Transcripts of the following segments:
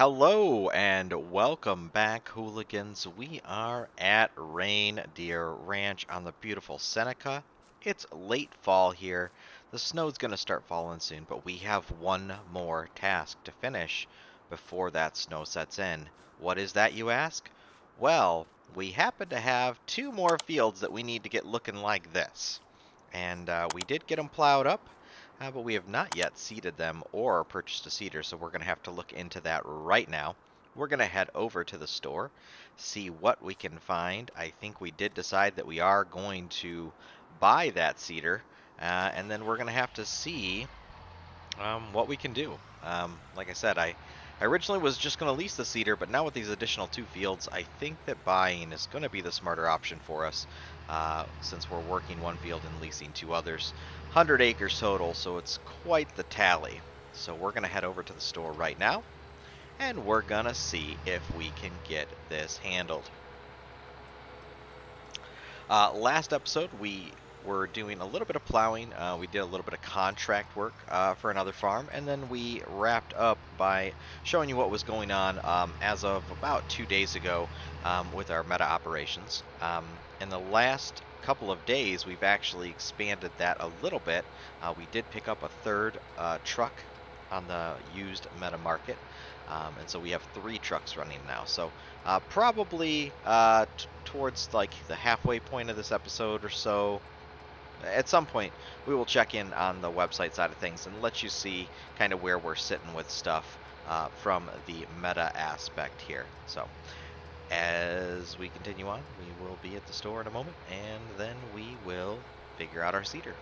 Hello and welcome back, hooligans. We are at Reindeer Ranch on the beautiful Seneca. It's late fall here. The snow's going to start falling soon, but we have one more task to finish before that snow sets in. What is that, you ask? Well, we happen to have two more fields that we need to get looking like this. And we did get them plowed up. But we have not yet seeded them or purchased a seeder, so we're going to have to look into that right now. We're going to head over to the store, see what we can find. I think we did decide that we are going to buy that seeder, and then we're going to have to see what we can do. Like I said, I originally was just going to lease the seeder, but now with these additional two fields, I think that buying is going to be the smarter option for us, since we're working one field and leasing two others. 100 acres total, so it's quite the tally. So we're going to head over to the store right now, and we're going to see if we can get this handled. Last episode, we were doing a little bit of plowing. We did a little bit of contract work for another farm, and then we wrapped up by showing you what was going on as of about 2 days ago with our meta operations. In the last couple of days, we've actually expanded that a little bit. We did pick up a third truck on the used meta market. And so we have 3 trucks running now. So probably towards like the halfway point of this episode or so, at some point we will check in on the website side of things and let you see kind of where we're sitting with stuff from the meta aspect here. So as we continue on, we will be at the store in a moment, and then we will figure out our seeder.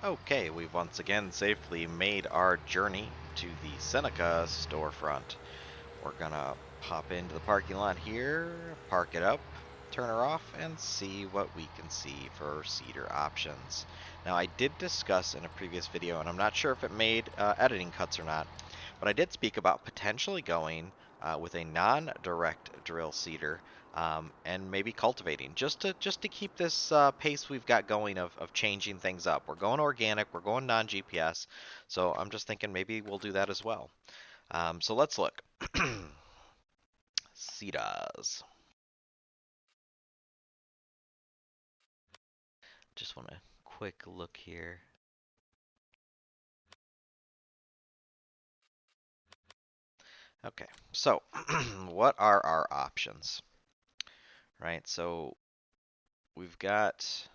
Okay, we've once again safely made our journey to the Seneca storefront. We're gonna pop into the parking lot here, park it up, turn her off, and see what we can see for seeder options. Now, I did discuss in a previous video, and I'm not sure if it made editing cuts or not, but I did speak about potentially going with a non-direct drill seeder, and maybe cultivating, just to keep this pace we've got going of changing things up. We're going organic, we're going non-GPS, so I'm just thinking maybe we'll do that as well. So let's look. Seeders. Just want a quick look here. Okay, so what are our options? Right, so we've got,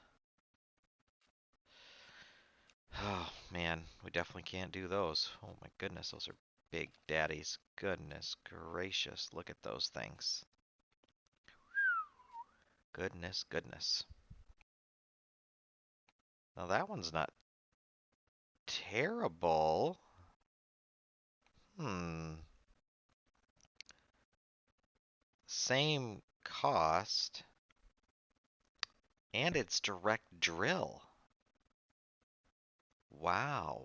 oh man, we definitely can't do those. Oh my goodness, those are big daddies. Goodness gracious, look at those things. Goodness, goodness. Now that one's not terrible. Same cost. And it's direct drill. Wow.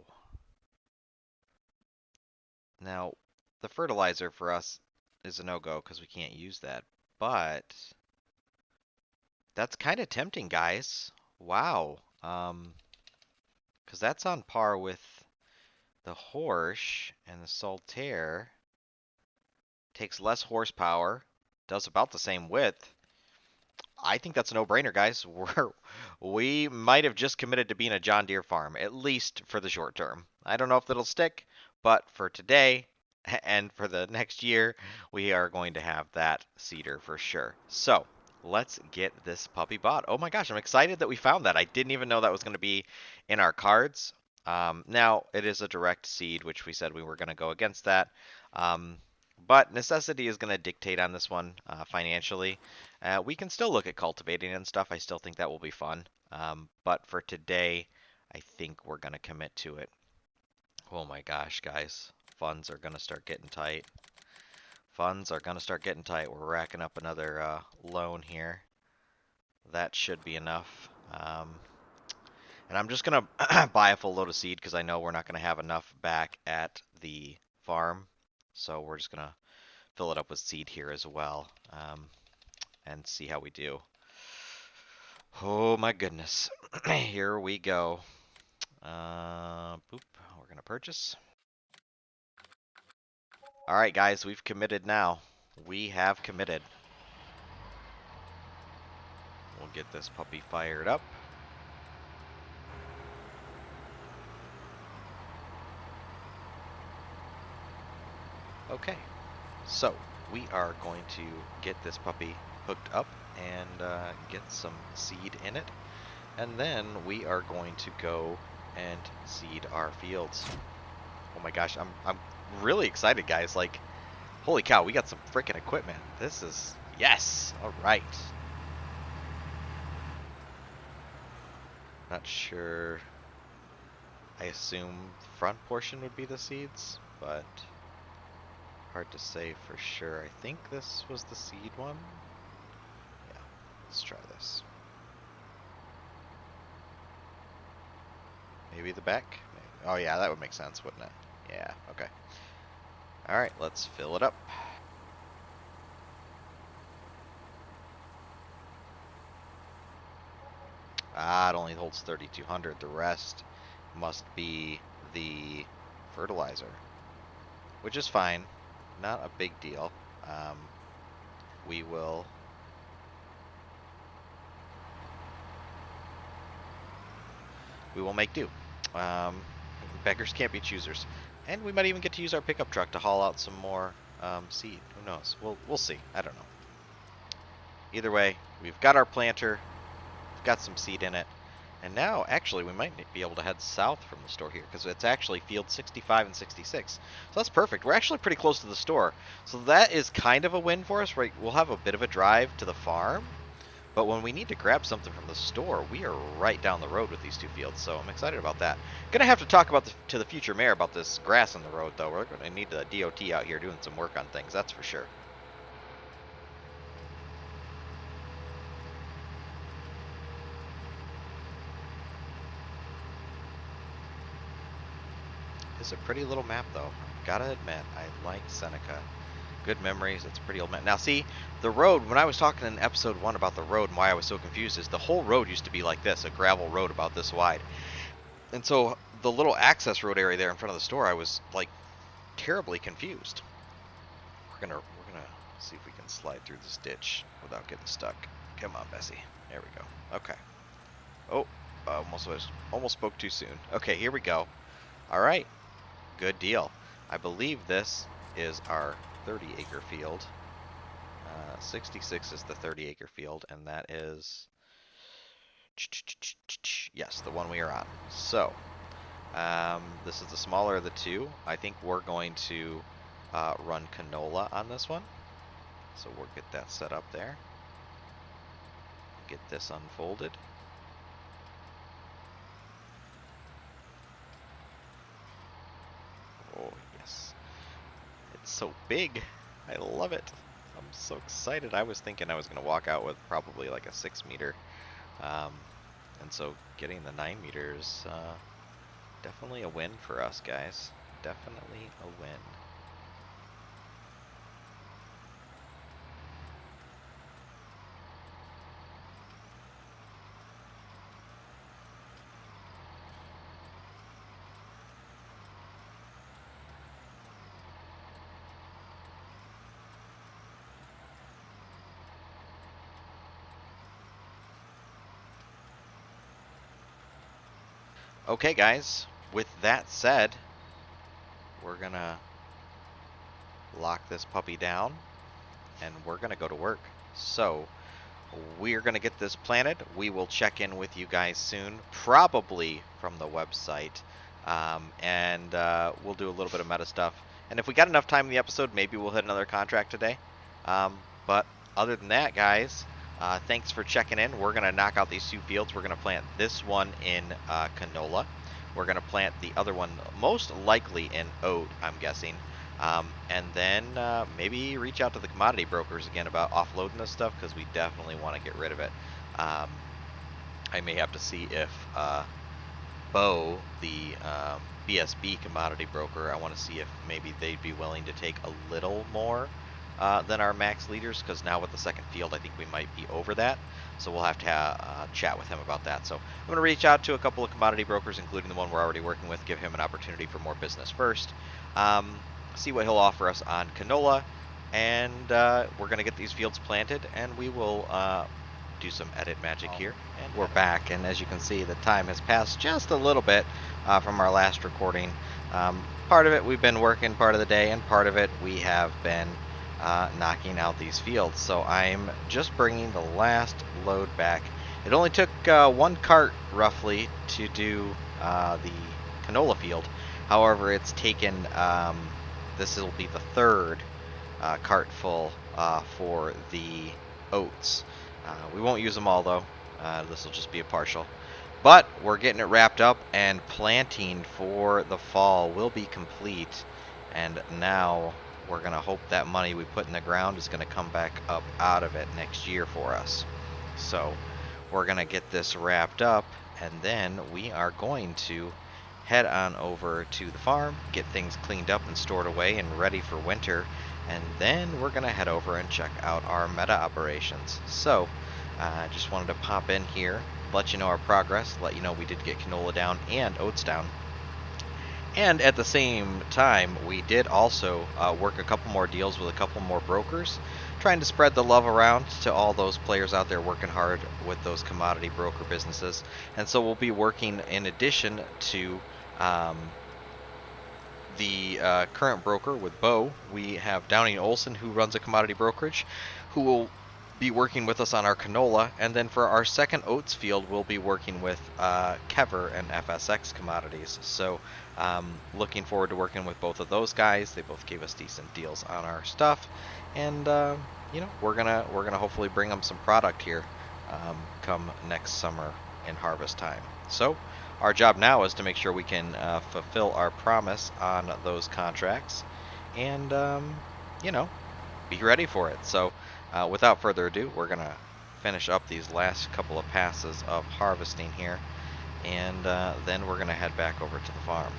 Now, the fertilizer for us is a no-go because we can't use that. But that's kind of tempting, guys. Wow. Because that's on par with the Horsch and the Solitaire. Takes less horsepower, does about the same width. I think that's a no-brainer, guys. We might have just committed to being a John Deere farm, at least for the short term. I don't know if that'll stick, but for today and for the next year, we are going to have that seeder for sure. So let's get this puppy bought. Oh my gosh, I'm excited that we found that. I didn't even know that was going to be in our cards. Now, it is a direct seed, which we said we were going to go against that. But necessity is going to dictate on this one financially. We can still look at cultivating and stuff. I still think that will be fun. But for today, I think we're going to commit to it. Oh my gosh, guys. Funds are going to start getting tight. Funds are going to start getting tight. We're racking up another loan here. That should be enough. And I'm just going to buy a full load of seed because I know we're not going to have enough back at the farm. So we're just going to fill it up with seed here as well, and see how we do. Oh my goodness. Here we go. Boop. We're going to purchase. All right, guys, we've committed now. We have committed. We'll get this puppy fired up. Okay, so we are going to get this puppy hooked up and get some seed in it. And then we are going to go and seed our fields. Oh my gosh, I'm really excited, guys. Like, holy cow, we got some freaking equipment. This is, yes, all right. Not sure. I assume the front portion would be the seeds, but hard to say for sure. I think this was the seed one. Yeah, let's try this. Maybe the back? Maybe. Oh yeah, that would make sense, wouldn't it? Yeah, okay. Alright, let's fill it up. Ah, it only holds 3,200. The rest must be the fertilizer, which is fine. Not a big deal. We will... We will make do. Beggars can't be choosers. And we might even get to use our pickup truck to haul out some more seed. Who knows? We'll see. I don't know. Either way, we've got our planter. We've got some seed in it. And now, actually, we might be able to head south from the store here, because it's actually field 65 and 66. So that's perfect. We're actually pretty close to the store. So that is kind of a win for us, right? We'll have a bit of a drive to the farm, but when we need to grab something from the store, we are right down the road with these two fields, so I'm excited about that. Gonna have to talk about to the future mayor about this grass in the road, though. We're gonna need the DOT out here doing some work on things, that's for sure. It's a pretty little map, though. Gotta admit, I like Seneca. Good memories. It's a pretty old map. Now, see, the road, when I was talking in episode 1 about the road and why I was so confused, is the whole road used to be like this, a gravel road about this wide. And so the little access road area there in front of the store, I was, like, terribly confused. We're gonna see if we can slide through this ditch without getting stuck. Come on, Bessie. There we go. Okay. Oh, almost spoke too soon. Okay, here we go. All right. Good deal. I believe this is our 30-acre field. 66 is the 30-acre field, and that is, yes, the one we are on. So, this is the smaller of the two. I think we're going to run canola on this one. So we'll get that set up there. Get this unfolded. Oh, yes. It's so big. I love it. I'm so excited. I was thinking I was going to walk out with probably like a 6 meter. And so getting the 9 meters, definitely a win for us, guys. Definitely a win. Okay, guys, with that said, we're gonna lock this puppy down and we're gonna go to work. So we're gonna get this planted. We will check in with you guys soon, probably from the website, and we'll do a little bit of meta stuff. And if we got enough time in the episode, maybe we'll hit another contract today. But other than that, guys, thanks for checking in. We're going to knock out these two fields. We're going to plant this one in canola. We're going to plant the other one most likely in oat, I'm guessing. And then maybe reach out to the commodity brokers again about offloading this stuff, because we definitely want to get rid of it. I may have to see if Bo, the BSB commodity broker, I want to see if maybe they'd be willing to take a little more than our max leaders, because now with the second field, I think we might be over that. So we'll have to chat with him about that. So I'm going to reach out to a couple of commodity brokers, including the one we're already working with, give him an opportunity for more business first. see what he'll offer us on canola, and we're gonna get these fields planted, and we will do some edit magic here. And we're back, and as you can see, the time has passed just a little bit from our last recording. Part of it we've been working part of the day, and part of it we have been knocking out these fields. So I'm just bringing the last load back. It only took one cart roughly to do the canola field. However, it's taken, this will be the third cart full for the oats. We won't use them all though. This will just be a partial. But we're getting it wrapped up, and planting for the fall will be complete. And now we're going to hope that money we put in the ground is going to come back up out of it next year for us. So we're going to get this wrapped up, and then we are going to head on over to the farm, get things cleaned up and stored away and ready for winter, and then we're going to head over and check out our meta operations. So I just wanted to pop in here, let you know our progress, let you know we did get canola down and oats down. And at the same time, we did also work a couple more deals with a couple more brokers, trying to spread the love around to all those players out there working hard with those commodity broker businesses. And so we'll be working in addition to the current broker with Bo. We have Downing Olson, who runs a commodity brokerage, who will be working with us on our canola, and then for our second oats field we'll be working with Kever and FSX Commodities. So looking forward to working with both of those guys. They both gave us decent deals on our stuff, and you know, we're gonna hopefully bring them some product here come next summer in harvest time. So our job now is to make sure we can fulfill our promise on those contracts, and you know, be ready for it. So without further ado, we're gonna finish up these last couple of passes of harvesting here, and then we're gonna head back over to the farm.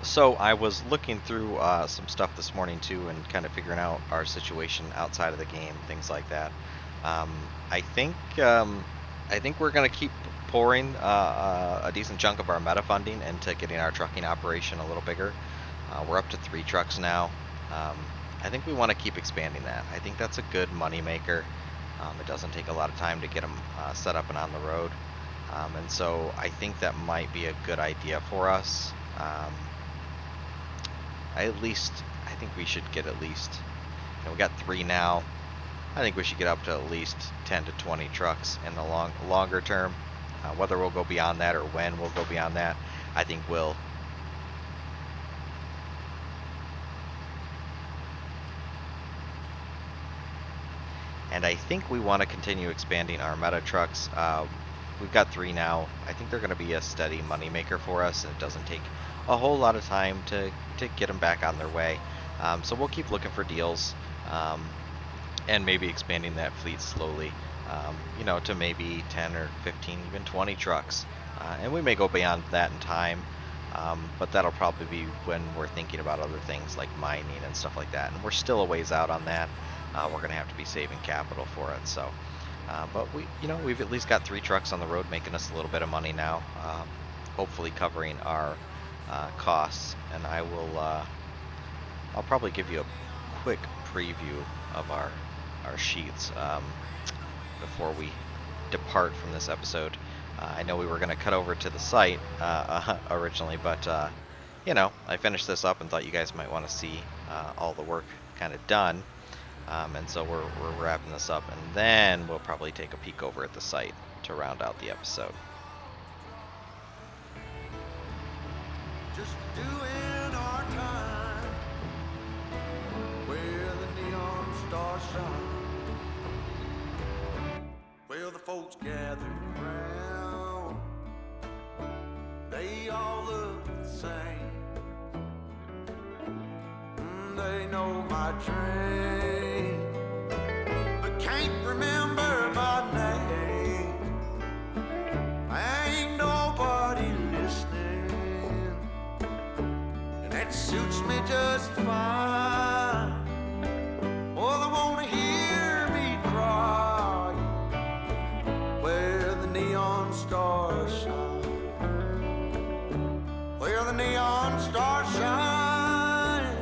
So I was looking through some stuff this morning too, and kind of figuring out our situation outside of the game, things like that. Um, I think we're gonna keep pouring a decent chunk of our meta funding into getting our trucking operation a little bigger. We're up to 3 trucks now. I think we want to keep expanding that. I think that's a good money maker. It doesn't take a lot of time to get them set up and on the road, and so I think that might be a good idea for us. I think we should get at least, you know, we got 3 now. I think we should get up to at least 10 to 20 trucks in the longer term. Whether we'll go beyond that or when we'll go beyond that, I think we'll. And I think we want to continue expanding our meta trucks. We've got 3 now. I think they're going to be a steady money maker for us, and it doesn't take a whole lot of time to get them back on their way. So we'll keep looking for deals, and maybe expanding that fleet slowly, you know, to maybe 10 or 15, even 20 trucks. And we may go beyond that in time, but that'll probably be when we're thinking about other things like mining and stuff like that. And we're still a ways out on that. We're going to have to be saving capital for it. So, but we've at least got 3 trucks on the road, making us a little bit of money now, hopefully covering our costs. And I'll probably give you a quick preview of our sheets before we depart from this episode. I know we were going to cut over to the site originally, but you know, I finished this up and thought you guys might want to see all the work kind of done, and so we're wrapping this up, and then we'll probably take a peek over at the site to round out the episode. Just doing our time where the neon stars shine. they know my train, but can't remember my name. Ain't nobody listening, and that suits me just fine. Oh, they wanna hear me cry where the neon stars shine, where the neon stars shine,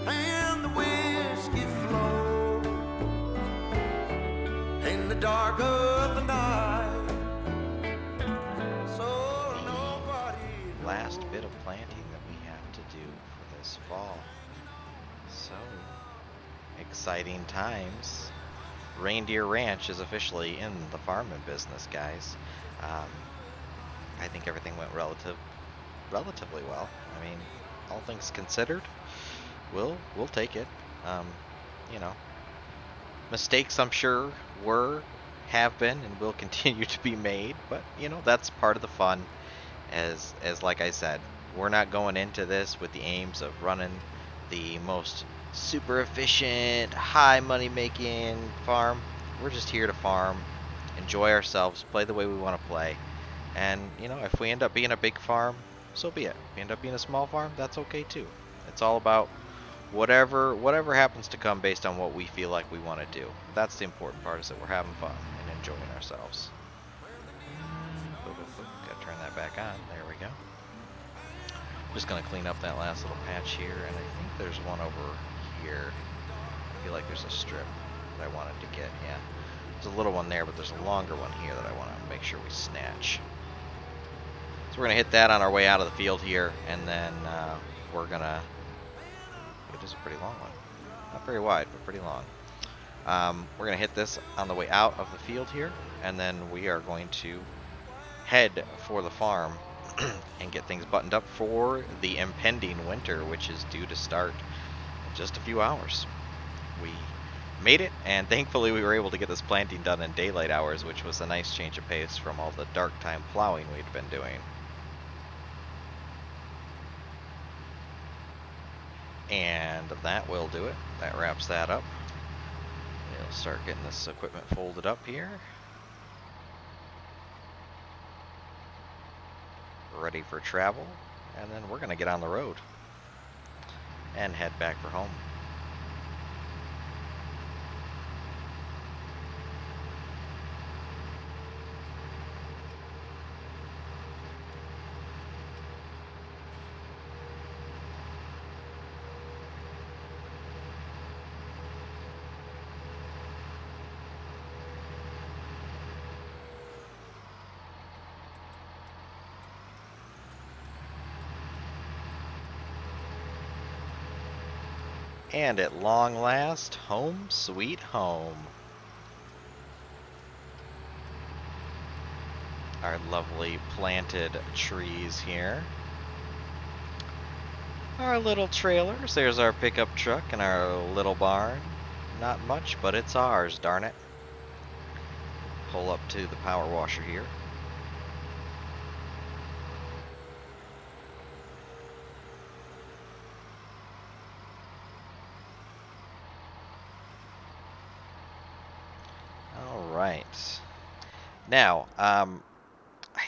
and the whiskey flows in the dark of the night. So nobody Last bit of planting that we have to do for this fall. So exciting times. Reindeer Ranch is officially in the farming business, guys. Um, I think everything went relatively well. I mean, all things considered, we'll take it. Um, you know, mistakes I'm sure have been, and will continue to be made, but that's part of the fun. As like I said, we're not going into this with the aims of running the most super efficient, high money making farm. We're just here to farm, enjoy ourselves, play the way we want to play. And if we end up being a big farm, so be it. If we end up being a small farm, that's okay too. It's all about whatever happens to come based on what we feel like we want to do. That's the important part, is that we're having fun and enjoying ourselves. Gotta turn that back on. There we go. Just gonna clean up that last little patch here, and I think there's one over here. I feel like there's a strip that I wanted to get. Yeah, there's a little one there, but there's a longer one here that I want to make sure we snatch. So we're gonna hit that on our way out of the field here, and then we're gonna. It is a pretty long one, not very wide, but pretty long. We're gonna hit this on the way out of the field here, and then we are going to head for the farm and get things buttoned up for the impending winter, which is due to start in just a few hours. We made it, and thankfully we were able to get this planting done in daylight hours, which was a nice change of pace from all the dark time plowing we'd been doing. And that will do it. That wraps that up. We'll start getting this equipment folded up here. Ready for travel, and then we're gonna get on the road and head back for home. And at long last, home sweet home. Our lovely planted trees here. Our little trailers. There's our pickup truck and our little barn. Not much, but it's ours, darn it. Pull up to the power washer here. Right. Now, I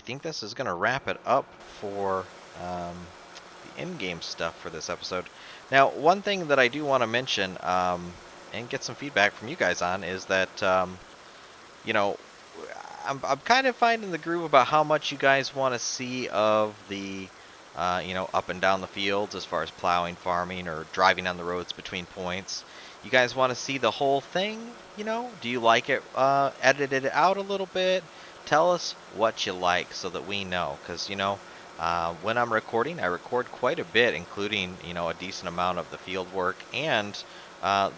think this is going to wrap it up for the in-game stuff for this episode. Now, one thing that I do want to mention and get some feedback from you guys on is that, you know, I'm kind of finding the groove about how much you guys want to see of the, you know, up and down the fields as far as plowing, farming, or driving on the roads between points. You guys want to see the whole thing, you know? Do you like it edited out a little bit? Tell us what you like so that we know. Because, you know, when I'm recording, I record quite a bit, including, you know, a decent amount of the field work and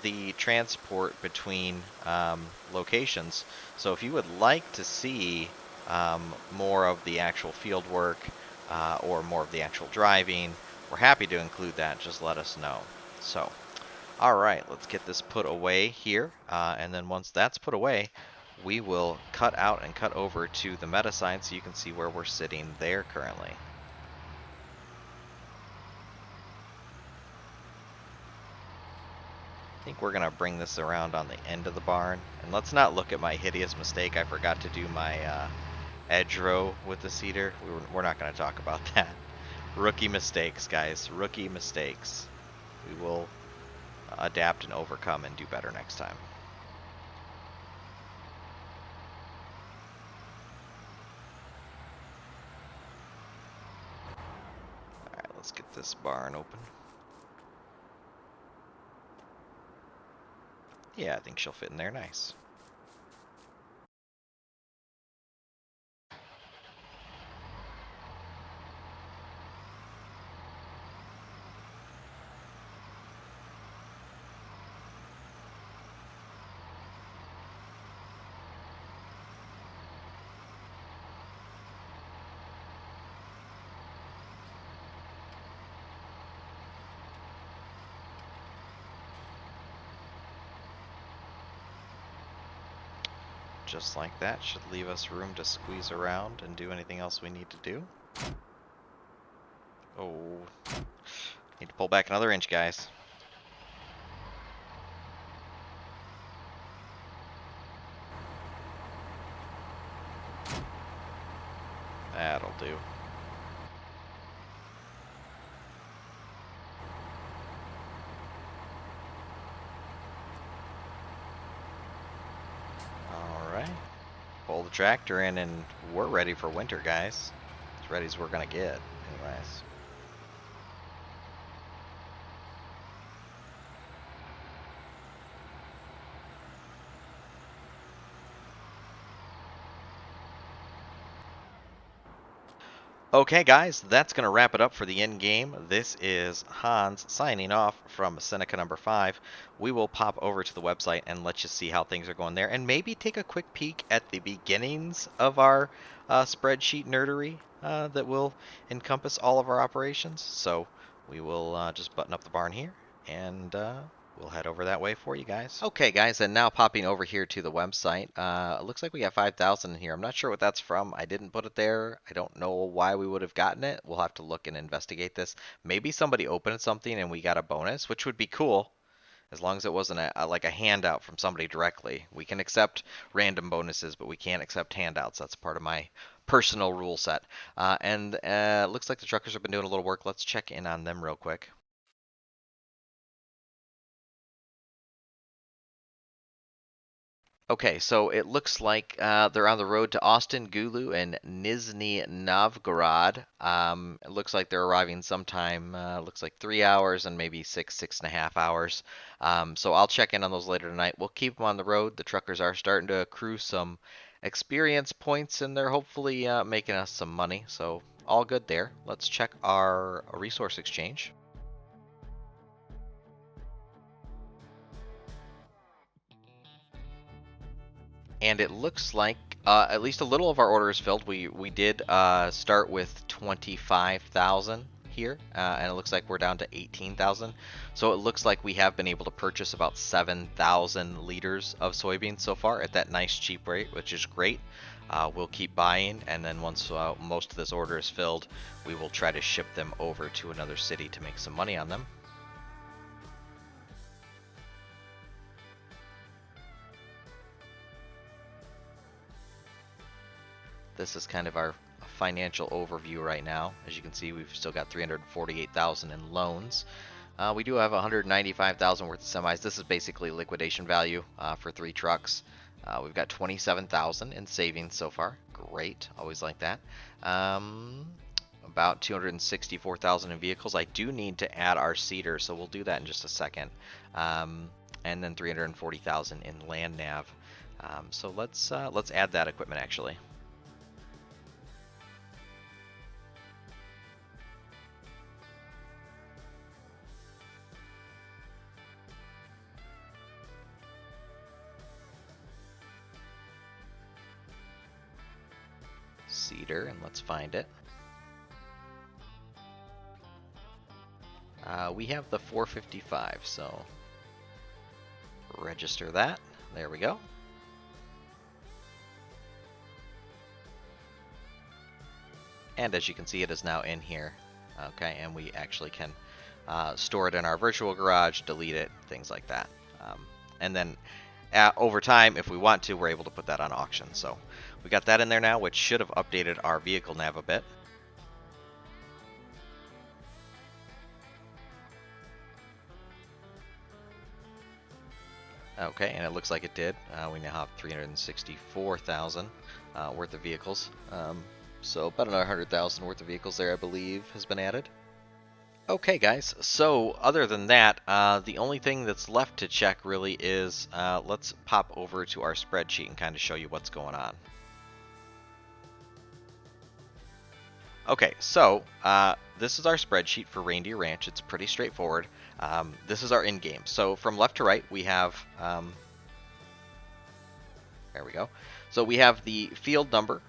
the transport between locations. So if you would like to see more of the actual field work or more of the actual driving, we're happy to include that. Just let us know. So. Alright, let's get this put away here, and then once that's put away, we will cut out and cut over to the meta sign so you can see where we're sitting there currently. think we're gonna bring this around on the end of the barn, and let's not look at my hideous mistake. I forgot to do my edge row with the cedar. We're not gonna talk about that. Rookie mistakes, guys. Rookie mistakes. We will adapt and overcome and do better next time. Alright, let's get this barn open. Yeah, I think she'll fit in there nice. Just like that, should leave us room to squeeze around and do anything else we need to do. Oh, need to pull back another inch, guys. That'll do. Alright. Pull the tractor in and we're ready for winter, guys. As ready as we're gonna get, anyways. Okay, guys, that's going to wrap it up for the end game. This is Hans signing off from Seneca number 5. We will pop over to the website and let you see how things are going there, and maybe take a quick peek at the beginnings of our spreadsheet nerdery that will encompass all of our operations. So we will just button up the barn here, and we'll head over that way for you guys. Okay, guys, and now popping over here to the website. It looks like we got 5,000 in here. I'm not sure what that's from. I didn't put it there. I don't know why we would have gotten it. We'll have to look and investigate this. Maybe somebody opened something and we got a bonus, which would be cool. As long as it wasn't like a handout from somebody directly. We can accept random bonuses, but we can't accept handouts. That's part of my personal rule set. And it looks like the truckers have been doing a little work. Let's check in on them real quick. Okay, so it looks like they're on the road to Austin, Gulu, and Nizhny Novgorod. It looks like they're arriving sometime, looks like 3 hours and maybe 6.5 hours. So I'll check in on those later tonight. We'll keep them on the road. The truckers are starting to accrue some experience points, and they're hopefully making us some money. So all good there. Let's check our resource exchange. And it looks like at least a little of our order is filled. We did start with 25,000 here, and it looks like we're down to 18,000. So it looks like we have been able to purchase about 7,000 liters of soybeans so far at that nice cheap rate, which is great. We'll keep buying, and then once most of this order is filled, we will try to ship them over to another city to make some money on them. This is kind of our financial overview right now. As you can see, we've still got 348,000 in loans. We do have 195,000 worth of semis. This is basically liquidation value for 3 trucks. We've got 27,000 in savings so far. Great, always like that. About 264,000 in vehicles. I do need to add our cedar, so we'll do that in just a second. And then 340,000 in land nav. So let's add that equipment actually. Cedar, and let's find it. We have the 455, so register that. There we go. And as you can see, it is now in here. Okay, and we actually can store it in our virtual garage, delete it, things like that. Um, and then over time, if we want to, we're able to put that on auction. So we got that in there now, which should have updated our vehicle nav a bit. Okay, and it looks like it did. We now have 364,000 worth of vehicles. So about another 100,000 worth of vehicles there, I believe, has been added. Okay, guys. So other than that, the only thing that's left to check really is let's pop over to our spreadsheet and kind of show you what's going on. Okay, so this is our spreadsheet for Reindeer Ranch. It's pretty straightforward. This is our in-game. So from left to right, we have, there we go. So we have the field number,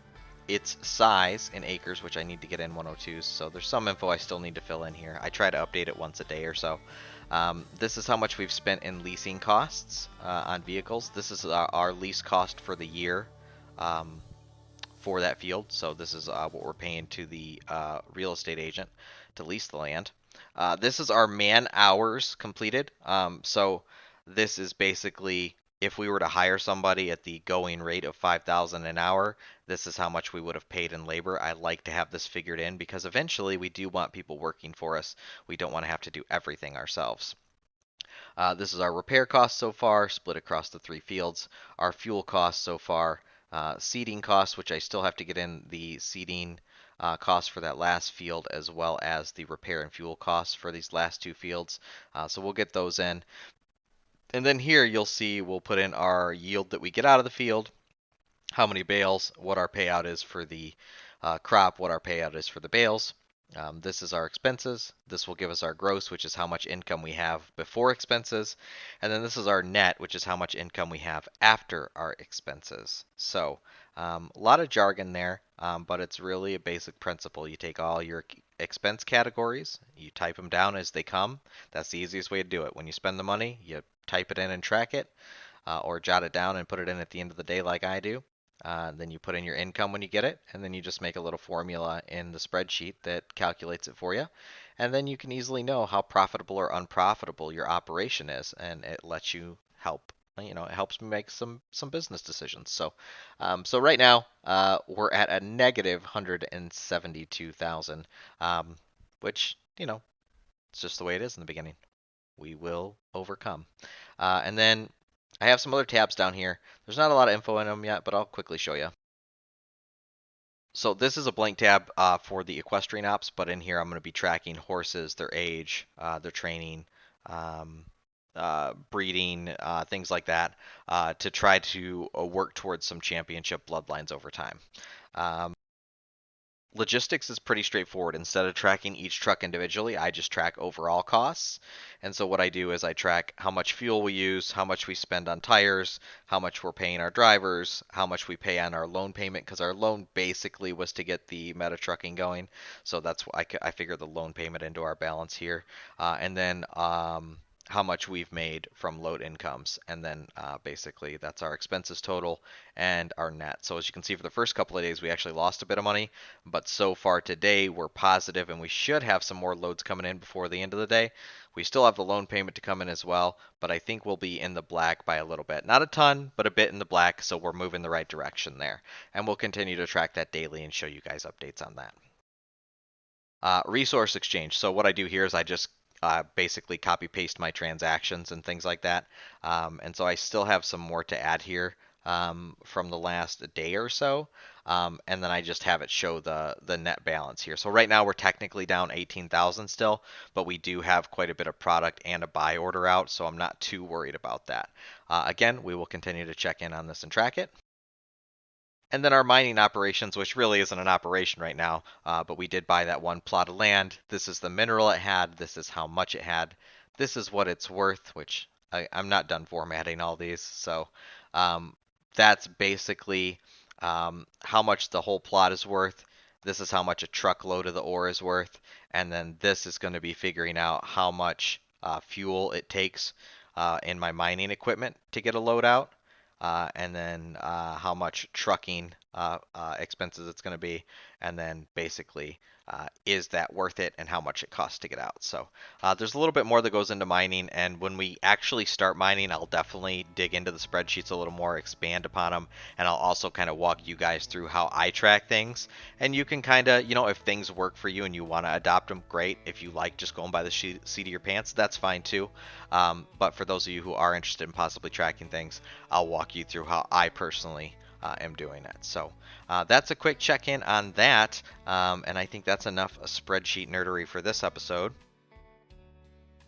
its size in acres, which I need to get in 102s. So there's some info I still need to fill in here. I try to update it once a day or so. This is how much we've spent in leasing costs on vehicles. This is our lease cost for the year. For that field. So this is what we're paying to the real estate agent to lease the land. This is our man hours completed. So this is basically if we were to hire somebody at the going rate of 5,000 an hour, this is how much we would have paid in labor. I like to have this figured in because eventually we do want people working for us. We don't want to have to do everything ourselves. This is our repair costs so far, split across the 3 fields. Our fuel costs so far, seeding costs, which I still have to get in the seeding costs for that last field, as well as the repair and fuel costs for these last 2 fields. So we'll get those in. And then here you'll see we'll put in our yield that we get out of the field, how many bales, what our payout is for the crop, what our payout is for the bales. This is our expenses. This will give us our gross, which is how much income we have before expenses. And then this is our net, which is how much income we have after our expenses. So a lot of jargon there, but it's really a basic principle. You take all your expense categories, you type them down as they come. That's the easiest way to do it. When you spend the money, you type it in and track it, or jot it down and put it in at the end of the day like I do. Then you put in your income when you get it, and then you just make a little formula in the spreadsheet that calculates it for you. And then you can easily know how profitable or unprofitable your operation is, and it lets you help. You know, it helps me make some business decisions. So right now we're at a negative 172,000, which it's just the way it is in the beginning. We will overcome. And then I have some other tabs down here. There's not a lot of info in them yet, but I'll quickly show you. So this is a blank tab for the equestrian ops, but in here I'm going to be tracking horses, their age, their training, breeding, things like that, to try to work towards some championship bloodlines over time. Logistics is pretty straightforward. Instead of tracking each truck individually, I just track overall costs. And so what I do is I track how much fuel we use, how much we spend on tires, how much we're paying our drivers, how much we pay on our loan payment, because our loan basically was to get the meta trucking going. So that's why I figure the loan payment into our balance here. And then how much we've made from load incomes, and then basically that's our expenses total and our net. So as you can see, for the first couple of days we actually lost a bit of money, but so far today we're positive, and we should have some more loads coming in before the end of the day. We still have the loan payment to come in as well, but I think we'll be in the black by a little bit. Not a ton, but a bit in the black, so we're moving the right direction there. And we'll continue to track that daily and show you guys updates on that. Resource exchange. So what I do here is I just basically copy paste my transactions and things like that. And so I still have some more to add here from the last day or so. And then I just have it show the net balance here. So right now we're technically down 18,000 still, but we do have quite a bit of product and a buy order out, so I'm not too worried about that. Again, we will continue to check in on this and track it. And then our mining operations, which really isn't an operation right now, but we did buy that one plot of land. This is the mineral it had. This is how much it had. This is what it's worth, which I'm not done formatting all these. So that's basically how much the whole plot is worth. This is how much a truckload of the ore is worth. And then this is going to be figuring out how much fuel it takes in my mining equipment to get a load out. and then how much trucking expenses it's going to be, and then basically is that worth it and how much it costs to get out. So there's a little bit more that goes into mining, and when we actually start mining, I'll definitely dig into the spreadsheets a little more, expand upon them, and I'll also kind of walk you guys through how I track things. And you can kind of, if things work for you and you want to adopt them, great. If you like just going by the seat of your pants, that's fine too. But for those of you who are interested in possibly tracking things, I'll walk you through how I personally am doing it. So that's a quick check-in on that, and I think that's enough spreadsheet nerdery for this episode.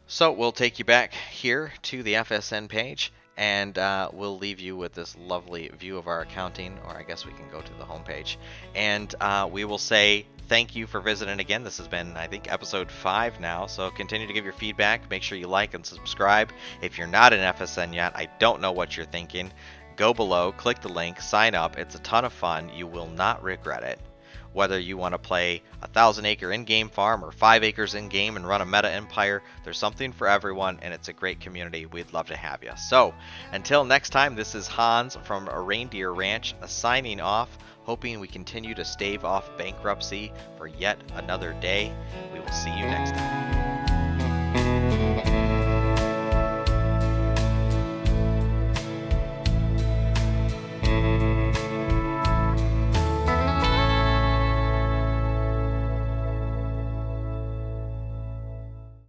So we'll take you back here to the FSN page, and we'll leave you with this lovely view of our accounting, or I guess we can go to the home page, and we will say thank you for visiting again. This has been, I think, episode 5 now, so continue to give your feedback. Make sure you like and subscribe. If you're not in FSN yet, I don't know what you're thinking. Go below, click the link, sign up. It's a ton of fun. You will not regret it. Whether you want to play a 1,000-acre in-game farm or 5 acres in-game and run a meta empire, there's something for everyone, and it's a great community. We'd love to have you. So, until next time, this is Hans from Reindeer Ranch signing off, hoping we continue to stave off bankruptcy for yet another day. We will see you next time.